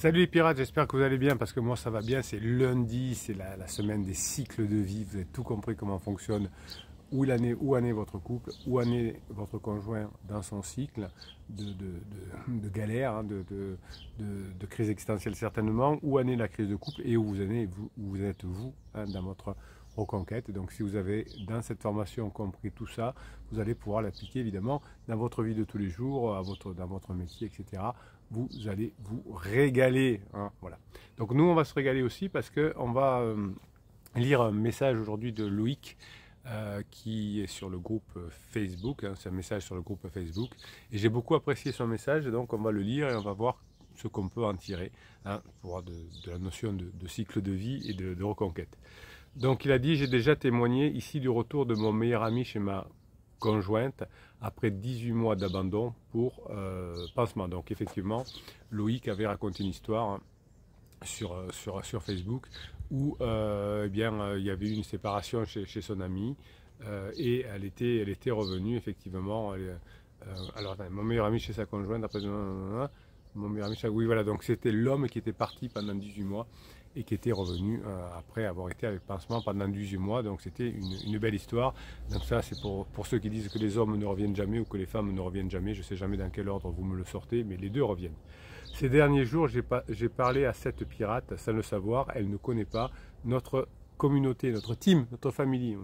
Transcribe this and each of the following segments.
Salut les pirates, j'espère que vous allez bien parce que moi ça va bien, c'est lundi, c'est la semaine des cycles de vie, vous avez tout compris comment fonctionne, où en est votre couple, où en est votre conjoint dans son cycle de galère, hein, de crise existentielle certainement, où en est la crise de couple et où vous êtes vous hein, dans votre reconquête. Donc si vous avez dans cette formation compris tout ça, vous allez pouvoir l'appliquer évidemment dans votre vie de tous les jours, dans votre métier, etc. Vous allez vous régaler. Hein, voilà. Donc nous, on va se régaler aussi parce qu'on va lire un message aujourd'hui de Loïc qui est sur le groupe Facebook. Hein, c'est un message sur le groupe Facebook. Et j'ai beaucoup apprécié son message, et donc on va le lire et on va voir ce qu'on peut en tirer hein, pour de la notion de cycle de vie et de reconquête. Donc il a dit, j'ai déjà témoigné ici du retour de mon meilleur ami chez ma conjointe après 18 mois d'abandon pour pansement. Donc effectivement, Loïc avait raconté une histoire hein, sur Facebook où eh bien, il y avait eu une séparation chez son ami et elle était revenue effectivement. Alors mon meilleur ami chez sa conjointe, après mon meilleur ami, oui voilà, donc c'était l'homme qui était parti pendant 18 mois et qui était revenu après avoir été avec pansement pendant 18 mois. Donc c'était une belle histoire. Donc ça c'est pour ceux qui disent que les hommes ne reviennent jamais ou que les femmes ne reviennent jamais. Je ne sais jamais dans quel ordre vous me le sortez, mais les deux reviennent. Ces derniers jours, j'ai parlé à cette pirate sans le savoir. Elle ne connaît pas notre communauté, notre team, notre famille.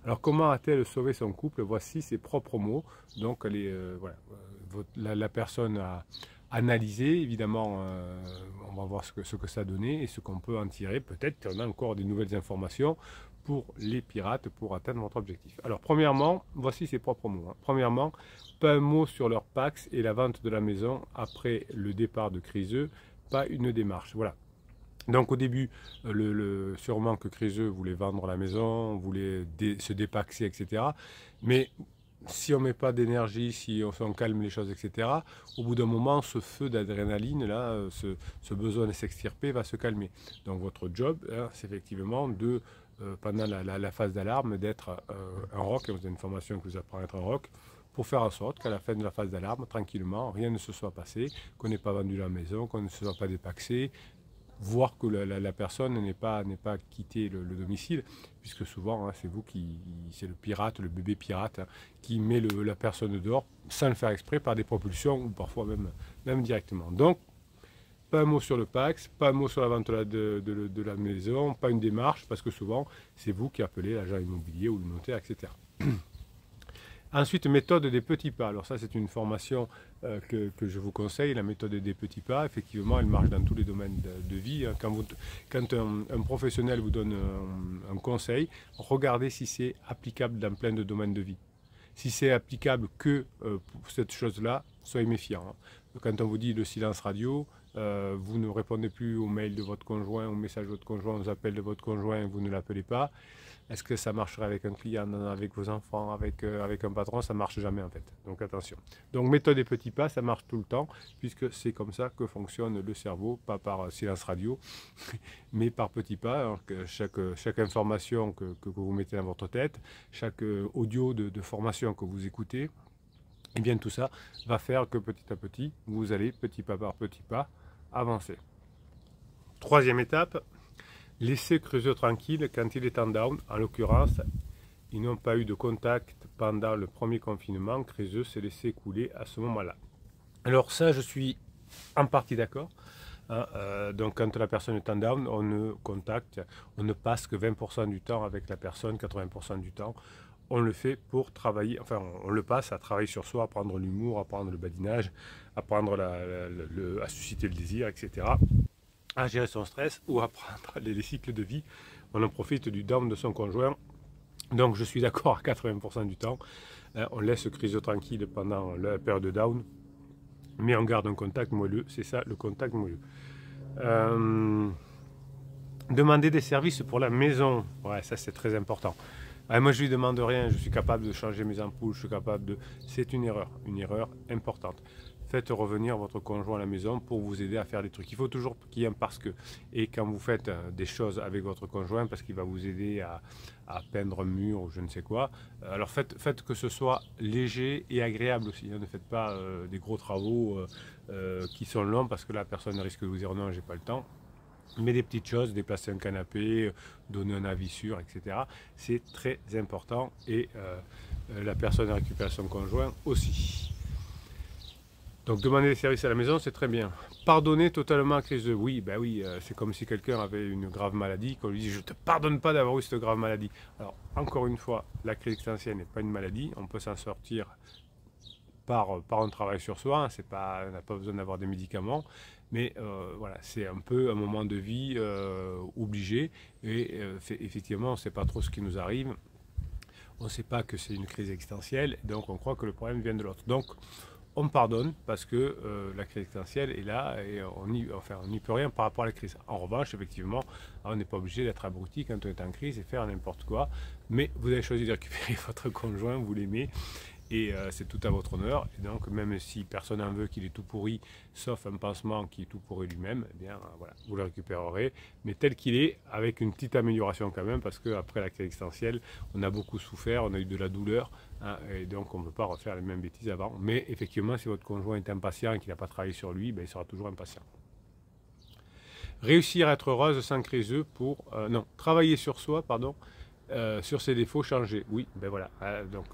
Alors comment a-t-elle sauvé son couple? Voici ses propres mots. Donc voilà, la personne a analysé, évidemment, on va voir ce que ça donnait et ce qu'on peut en tirer. Peut-être qu'on a encore des nouvelles informations pour les pirates pour atteindre votre objectif. Alors premièrement, voici ses propres mots. Hein. Premièrement, pas un mot sur leur Pax et la vente de la maison après le départ de Criseux, pas une démarche. Voilà. Donc au début, sûrement que Criseux voulait vendre la maison, voulait se dépaxer, etc. Mais si on ne met pas d'énergie, si on calme les choses, etc., au bout d'un moment, ce feu d'adrénaline, là, ce besoin de s'extirper va se calmer. Donc votre job, hein, c'est effectivement de, pendant la phase d'alarme, d'être un rock, vous avez une formation qui vous apprend à être un rock, pour faire en sorte qu'à la fin de la phase d'alarme, tranquillement, rien ne se soit passé, qu'on n'ait pas vendu la maison, qu'on ne se soit pas dépaxé, voir que la personne n'ait pas quitté le domicile, puisque souvent hein, c'est le pirate, le bébé pirate, hein, qui met la personne dehors sans le faire exprès par des propulsions ou parfois même directement. Donc, pas un mot sur le Pax, pas un mot sur la vente de la maison, pas une démarche, parce que souvent c'est vous qui appelez l'agent immobilier ou le notaire, etc. Ensuite, méthode des petits pas. Alors ça, c'est une formation que je vous conseille, la méthode des petits pas. Effectivement, elle marche dans tous les domaines de vie. Quand un professionnel vous donne un conseil, regardez si c'est applicable dans plein de domaines de vie. Si c'est applicable que pour cette chose-là, soyez méfiants. Hein. Quand on vous dit le silence radio, vous ne répondez plus aux mails de votre conjoint, aux messages de votre conjoint, aux appels de votre conjoint, vous ne l'appelez pas. Est-ce que ça marcherait avec un client, avec vos enfants, avec un patron? Ça ne marche jamais en fait. Donc attention. Donc méthode des petits pas, ça marche tout le temps, puisque c'est comme ça que fonctionne le cerveau, pas par silence radio, mais par petits pas. Alors que chaque information que vous mettez dans votre tête, chaque audio de formation que vous écoutez, et bien tout ça va faire que petit à petit, vous allez petit pas par petit pas avancer. Troisième étape. Laissez Criseux tranquille quand il est en down. En l'occurrence, ils n'ont pas eu de contact pendant le premier confinement. Criseux s'est laissé couler à ce moment-là. Alors ça, je suis en partie d'accord. Hein, donc quand la personne est en down, on ne passe que 20% du temps avec la personne, 80% du temps. On le fait pour travailler, enfin on le passe à travailler sur soi, à apprendre l'humour, à apprendre le badinage, à apprendre à susciter le désir, etc. À gérer son stress ou à prendre les cycles de vie. On en profite du down de son conjoint. Donc je suis d'accord à 80% du temps. On laisse Criseux tranquille pendant la période de down. Mais on garde un contact moelleux. C'est ça le contact moelleux. Demander des services pour la maison. Ouais, ça c'est très important. Moi je lui demande rien. Je suis capable de changer mes ampoules. Je suis capable de... C'est une erreur importante. faites revenir votre conjoint à la maison pour vous aider à faire des trucs. Il faut toujours qu'il y ait un parce que. Et quand vous faites des choses avec votre conjoint, parce qu'il va vous aider à peindre un mur ou je ne sais quoi, alors faites que ce soit léger et agréable aussi. Ne faites pas des gros travaux qui sont longs parce que la personne risque de vous dire non, j'ai pas le temps. Mais des petites choses, déplacer un canapé, donner un avis sûr, etc. C'est très important et la personne récupère son conjoint aussi. Donc demander des services à la maison, c'est très bien. Pardonner totalement la crise de oui, ben oui, c'est comme si quelqu'un avait une grave maladie, qu'on lui dit je te pardonne pas d'avoir eu cette grave maladie. Alors encore une fois, la crise existentielle n'est pas une maladie, on peut s'en sortir par un travail sur soi, hein, on n'a pas besoin d'avoir des médicaments, mais voilà, c'est un peu un moment de vie obligé, et effectivement, on ne sait pas trop ce qui nous arrive, on ne sait pas que c'est une crise existentielle, donc on croit que le problème vient de l'autre. Donc on pardonne parce que la crise existentielle est là et on n'y peut rien par rapport à la crise. En revanche, effectivement, on n'est pas obligé d'être abruti quand on est en crise et faire n'importe quoi, mais vous avez choisi de récupérer votre conjoint, vous l'aimez, et c'est tout à votre honneur. Et donc, même si personne n'en veut, qu'il est tout pourri, sauf un pansement qui est tout pourri lui-même, eh bien, voilà, vous le récupérerez, mais tel qu'il est, avec une petite amélioration quand même, parce qu'après la crise existentielle, on a beaucoup souffert, on a eu de la douleur, hein, et donc on ne peut pas refaire les mêmes bêtises avant. Mais effectivement, si votre conjoint est impatient et qu'il n'a pas travaillé sur lui, ben, il sera toujours impatient. Réussir à être heureuse sans crise pour... non, travailler sur soi, pardon, sur ses défauts, changer. Oui, ben voilà. Donc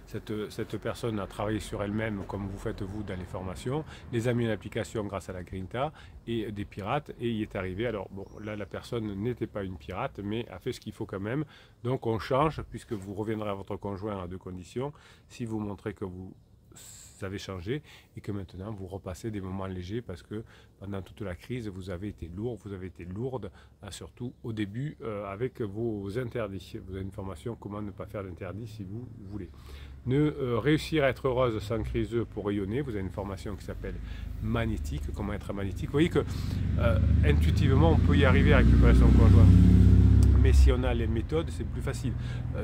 cette personne a travaillé sur elle-même comme vous faites vous dans les formations, les a mis en application grâce à la Grinta et des pirates et y est arrivé. Alors bon, là la personne n'était pas une pirate mais a fait ce qu'il faut quand même. Donc on change puisque vous reviendrez à votre conjoint à deux conditions. Si vous montrez que vous avez changé et que maintenant vous repassez des moments légers parce que pendant toute la crise vous avez été lourd, vous avez été lourde, surtout au début avec vos interdits. Vous avez une formation comment ne pas faire d'interdits si vous voulez. Réussir à être heureuse sans crise pour rayonner, vous avez une formation qui s'appelle magnétique, comment être magnétique. Vous voyez que intuitivement on peut y arriver à récupérer son conjoint. Mais si on a les méthodes, c'est plus facile.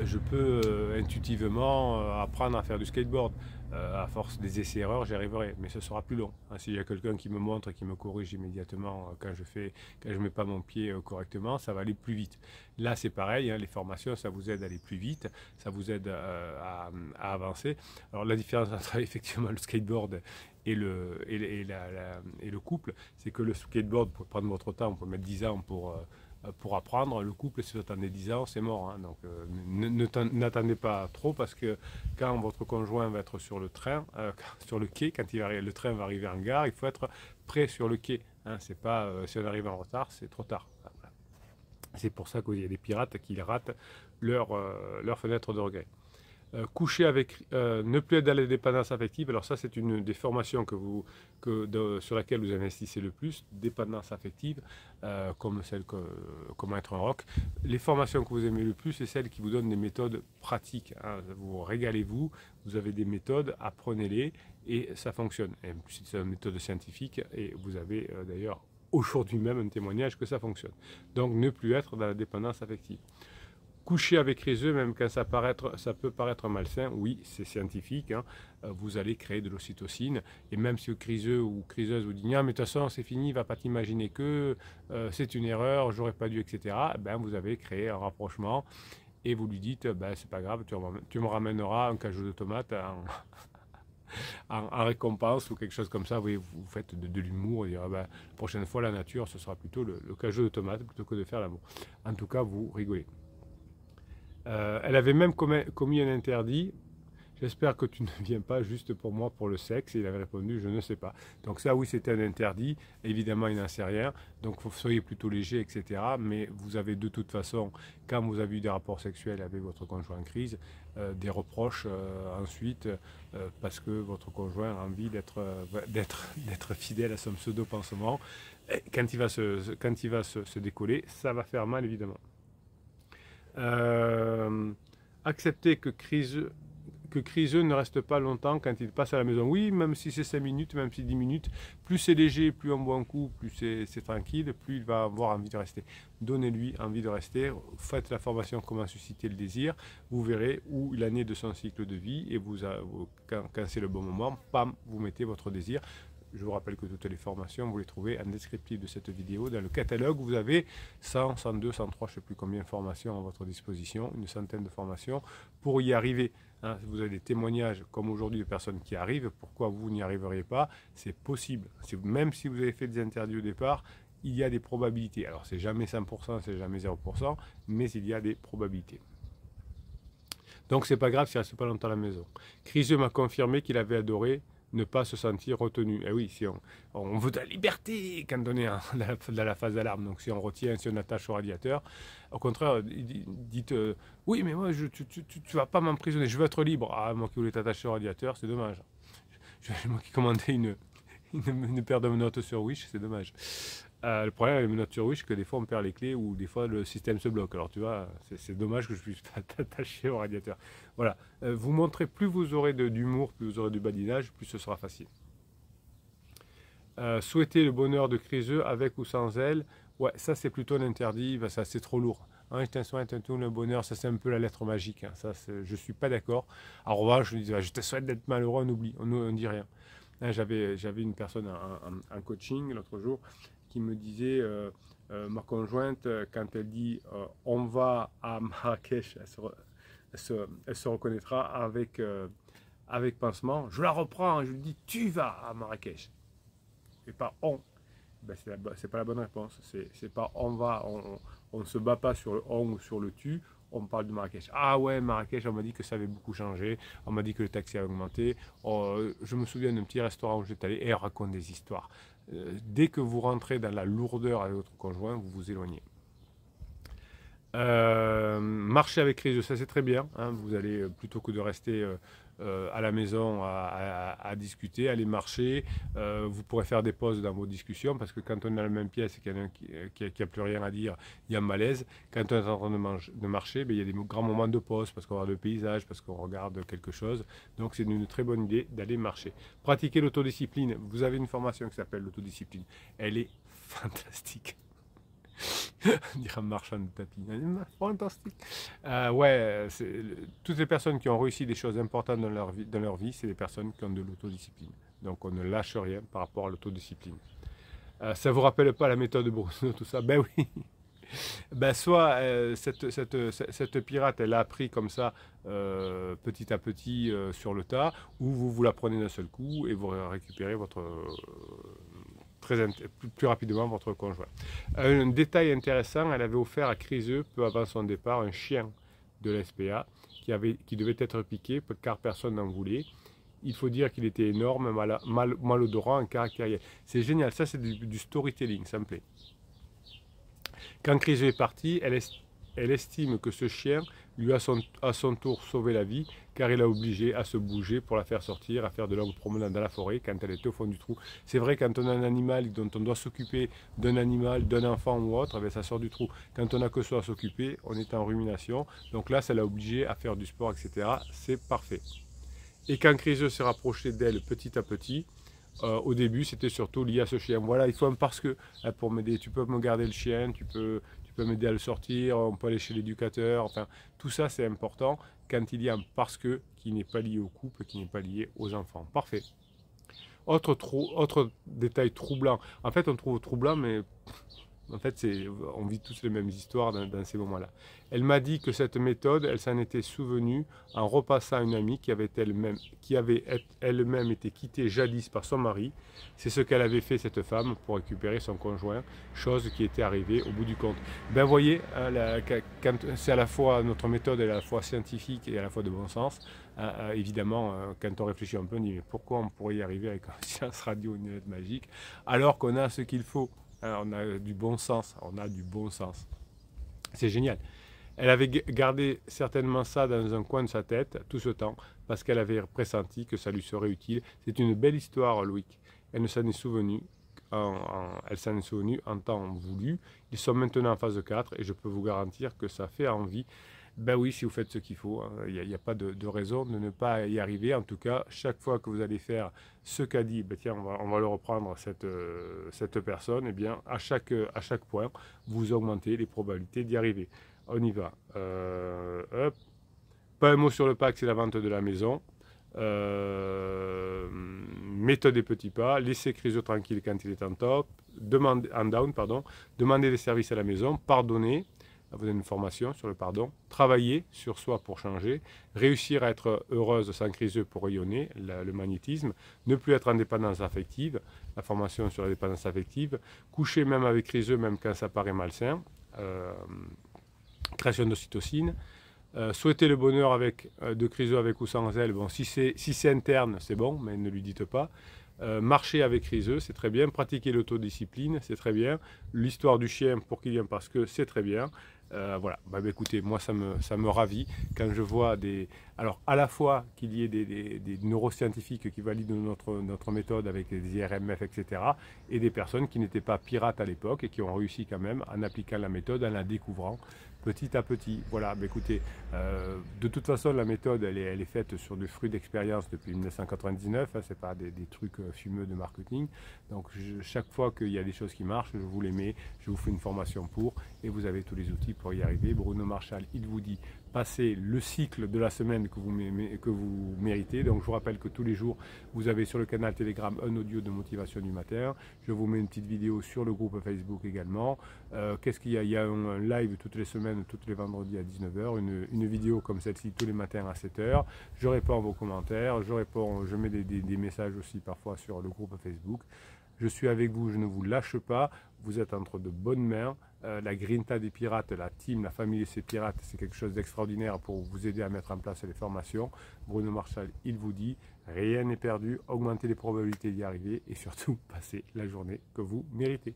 Je peux intuitivement apprendre à faire du skateboard. À force des essais-erreurs, j'y arriverai. Mais ce sera plus long. Hein, s'il y a quelqu'un qui me montre, qui me corrige immédiatement quand je mets pas mon pied correctement, ça va aller plus vite. Là, c'est pareil. Hein, les formations, ça vous aide à aller plus vite. Ça vous aide à avancer. Alors la différence entre effectivement le skateboard et le couple, c'est que le skateboard, vous pouvez prendre votre temps, on peut mettre 10 ans pour apprendre. Le couple, si vous attendez 10 ans, c'est mort. Hein. Donc n'attendez pas trop parce que quand votre conjoint va être sur le train, sur le quai, quand le train va arriver en gare, il faut être prêt sur le quai. Hein. C'est pas, si on arrive en retard, c'est trop tard. Voilà. C'est pour ça qu'il y a des pirates qui ratent leur fenêtre de regret. Coucher avec, ne plus être dans la dépendance affective. Alors ça, c'est une des formations sur laquelle vous investissez le plus, dépendance affective, comme comment être un rock. Les formations que vous aimez le plus, c'est celles qui vous donnent des méthodes pratiques. Hein. Vous régalez-vous, vous avez des méthodes, apprenez-les et ça fonctionne. Et c'est une méthode scientifique et vous avez d'ailleurs aujourd'hui même un témoignage que ça fonctionne. Donc ne plus être dans la dépendance affective. Coucher avec criseux, même quand ça peut paraître malsain, oui, c'est scientifique, hein, vous allez créer de l'ocytocine, et même si le criseux ou criseuse vous dit « Non, mais de toute façon, c'est fini, il ne va pas t'imaginer que c'est une erreur, j'aurais pas dû, etc. » Ben, vous avez créé un rapprochement, et vous lui dites ben, « C'est pas grave, tu me ramèneras un cajou de tomates en récompense, ou quelque chose comme ça. » Vous faites de l'humour, et dire ben, « La prochaine fois, la nature, ce sera plutôt le cajou de tomates, plutôt que de faire l'amour. » En tout cas, vous rigolez. Elle avait même commis un interdit. J'espère que tu ne viens pas juste pour moi pour le sexe. Et il avait répondu, je ne sais pas. Donc ça, oui, c'était un interdit. Évidemment, il n'en sait rien. Donc, soyez plutôt léger, etc. Mais vous avez de toute façon, quand vous avez eu des rapports sexuels avec votre conjoint en crise, des reproches ensuite, parce que votre conjoint a envie d'être fidèle à son pseudo-pansement. Quand il va se décoller, ça va faire mal, évidemment. Accepter que que Criseux ne reste pas longtemps quand il passe à la maison. Oui, même si c'est 5 minutes, même si 10 minutes, plus c'est léger, plus on boit un coup, plus c'est tranquille, plus il va avoir envie de rester. Donnez-lui envie de rester, faites la formation comment susciter le désir, vous verrez où il en est de son cycle de vie et quand c'est le bon moment, pam, vous mettez votre désir. Je vous rappelle que toutes les formations, vous les trouvez en descriptif de cette vidéo. Dans le catalogue, vous avez 100, 102, 103, je ne sais plus combien de formations à votre disposition, une centaine de formations pour y arriver. Hein, vous avez des témoignages comme aujourd'hui de personnes qui arrivent. Pourquoi vous n'y arriveriez pas? C'est possible. Même si vous avez fait des interdits au départ, il y a des probabilités. Alors, c'est jamais 100%, c'est jamais 0%, mais il y a des probabilités. Donc, c'est pas grave s'il ne reste pas longtemps à la maison. Criseux m'a confirmé qu'il avait adoré ne pas se sentir retenu. Et oui, si on veut de la liberté quand on est dans la phase d'alarme, donc si on retient, si on attache au radiateur, au contraire, dites oui, mais moi, tu vas pas m'emprisonner, je veux être libre. Ah, moi qui voulais t'attacher au radiateur, c'est dommage. Moi qui commandais une paire de menottes sur Wish, c'est dommage. Le problème avec les menottes sur Wish, c'est que des fois on perd les clés ou des fois le système se bloque. Alors tu vois, c'est dommage que je puisse pas t'attacher au radiateur. Voilà, vous montrez, plus vous aurez d'humour, plus vous aurez du badinage, plus ce sera facile. Souhaiter le bonheur de Criseux avec ou sans elle, ouais, ça c'est plutôt un interdit, ça c'est trop lourd. Hein, je te souhaite le bonheur, ça c'est un peu la lettre magique, hein, ça je suis pas d'accord. En revanche, je dis, je te souhaite d'être malheureux, on oublie, on dit rien. Hein, j'avais une personne en coaching l'autre jour qui me disait, ma conjointe, quand elle dit on va à Marrakech, elle se reconnaîtra avec pansement. Je la reprends, je lui dis tu vas à Marrakech. Et pas on. Ben, c'est pas la bonne réponse. C'est pas on va, on ne se bat pas sur le on ou sur le tu. On parle de Marrakech. Ah ouais, Marrakech, on m'a dit que ça avait beaucoup changé. On m'a dit que le taxi a augmenté. Je me souviens d'un petit restaurant où j'étais allé et on raconte des histoires. Dès que vous rentrez dans la lourdeur avec votre conjoint, vous vous éloignez. Marcher avec Criseux, ça c'est très bien. Hein, vous allez, plutôt que de rester à la maison à discuter, aller marcher, vous pourrez faire des pauses dans vos discussions parce que quand on est dans la même pièce et qu'il y en a un qui n'a plus rien à dire, il y a un malaise. Quand on est en train de marcher, il y a des grands moments de pause parce qu'on regarde le paysage, parce qu'on regarde quelque chose. Donc c'est une très bonne idée d'aller marcher. Pratiquer l'autodiscipline. Vous avez une formation qui s'appelle l'autodiscipline. Elle est fantastique. Dire un marchand de tapis. Fantastique. Ouais, toutes les personnes qui ont réussi des choses importantes dans leur vie, c'est des personnes qui ont de l'autodiscipline. Donc on ne lâche rien par rapport à l'autodiscipline. Ça vous rappelle pas la méthode de Bruno, tout ça? Ben oui. Ben soit cette pirate, elle a appris comme ça petit à petit sur le tas, ou vous la prenez d'un seul coup et vous récupérez votre plus rapidement votre conjoint. Un détail intéressant, elle avait offert à Criseux, peu avant son départ, un chien de l'SPA qui devait être piqué car personne n'en voulait. Il faut dire qu'il était énorme, malodorant, caractériel. C'est génial, ça c'est du storytelling, ça me plaît. Quand Criseux est parti, elle estime que ce chien lui a à son tour sauvé la vie, car il a obligé à se bouger pour la faire sortir, à faire de longues promenades dans la forêt quand elle était au fond du trou. C'est vrai, quand on a un animal dont on doit s'occuper, d'un animal, d'un enfant ou autre, ça sort du trou. Quand on n'a que ça à s'occuper, on est en rumination. Donc là, ça l'a obligé à faire du sport, etc. C'est parfait. Et quand Criseux s'est rapproché d'elle petit à petit, au début, c'était surtout lié à ce chien. Voilà, il faut un parce que pour m'aider. Tu peux me garder le chien, tu peux m'aider à le sortir, on peut aller chez l'éducateur. Enfin, tout ça, c'est important quand il y a un parce que qui n'est pas lié au couple, qui n'est pas lié aux enfants. Parfait. Autre détail troublant. En fait, on trouve troublant, mais en fait, on vit tous les mêmes histoires dans ces moments-là. Elle m'a dit que cette méthode, elle s'en était souvenue en repassant une amie qui avait elle-même été quittée jadis par son mari. C'est ce qu'elle avait fait, cette femme, pour récupérer son conjoint, chose qui était arrivée au bout du compte. Ben, vous voyez, c'est à la fois, notre méthode est à la fois scientifique et à la fois de bon sens. Évidemment, quand on réfléchit un peu, on dit mais pourquoi on pourrait y arriver avec un silence radio, une lunette magique, alors qu'on a ce qu'il faut. On a du bon sens, C'est génial. Elle avait gardé certainement ça dans un coin de sa tête tout ce temps, parce qu'elle avait pressenti que ça lui serait utile. C'est une belle histoire, Loïc. Elle s'en est souvenue en temps voulu. Ils sont maintenant en phase 4 et je peux vous garantir que ça fait envie. Ben oui, si vous faites ce qu'il faut, hein, il n'y a pas de raison de ne pas y arriver. En tout cas, chaque fois que vous allez faire ce qu'a dit, ben tiens, on va le reprendre, cette personne, et bien, à chaque point, vous augmentez les probabilités d'y arriver. On y va. Hop. Pas un mot sur le pack, c'est la vente de la maison. Méthode des petits pas, laissez Chryso tranquille quand il est en top, demandez des services à la maison, pardonnez, vous avez une formation sur le pardon, travailler sur soi pour changer, réussir à être heureuse sans Chryso pour rayonner, le magnétisme, ne plus être en dépendance affective, la formation sur la dépendance affective, coucher même avec Chryso même quand ça paraît malsain, création d'ocytocine. Souhaiter le bonheur de Chryso avec ou sans elle, bon, si c'est interne, c'est bon, mais ne lui dites pas. Marcher avec Chryso, c'est très bien. Pratiquer l'autodiscipline, c'est très bien. L'histoire du chien pour Kylian parce que c'est très bien. Voilà, bah, écoutez, moi ça me ravit quand je vois alors à la fois qu'il y ait des neuroscientifiques qui valident notre méthode avec des IRMF, etc. et des personnes qui n'étaient pas pirates à l'époque et qui ont réussi quand même en appliquant la méthode, en la découvrant petit à petit. Voilà, bah, écoutez, de toute façon la méthode elle est faite sur des fruits d'expérience depuis 1999, hein, c'est pas des trucs fumeux de marketing. Donc chaque fois qu'il y a des choses qui marchent, je vous les mets, je vous fais une formation et vous avez tous les outils pour y arriver. Bruno Marchal, il vous dit, passez le cycle de la semaine que vous méritez. Donc je vous rappelle que tous les jours, vous avez sur le canal Telegram un audio de motivation du matin. Je vous mets une petite vidéo sur le groupe Facebook également. Qu'est-ce qu'il y a? Il y a un live toutes les semaines, tous les vendredis à 19 h, une vidéo comme celle-ci tous les matins à 7 h. Je réponds à vos commentaires, je mets des messages aussi parfois sur le groupe Facebook. Je suis avec vous, je ne vous lâche pas, vous êtes entre de bonnes mains. La Grinta des pirates, la team, la famille de ces pirates, c'est quelque chose d'extraordinaire pour vous aider à mettre en place les formations. Bruno Marchal, il vous dit, rien n'est perdu, augmentez les probabilités d'y arriver et surtout, passez la journée que vous méritez.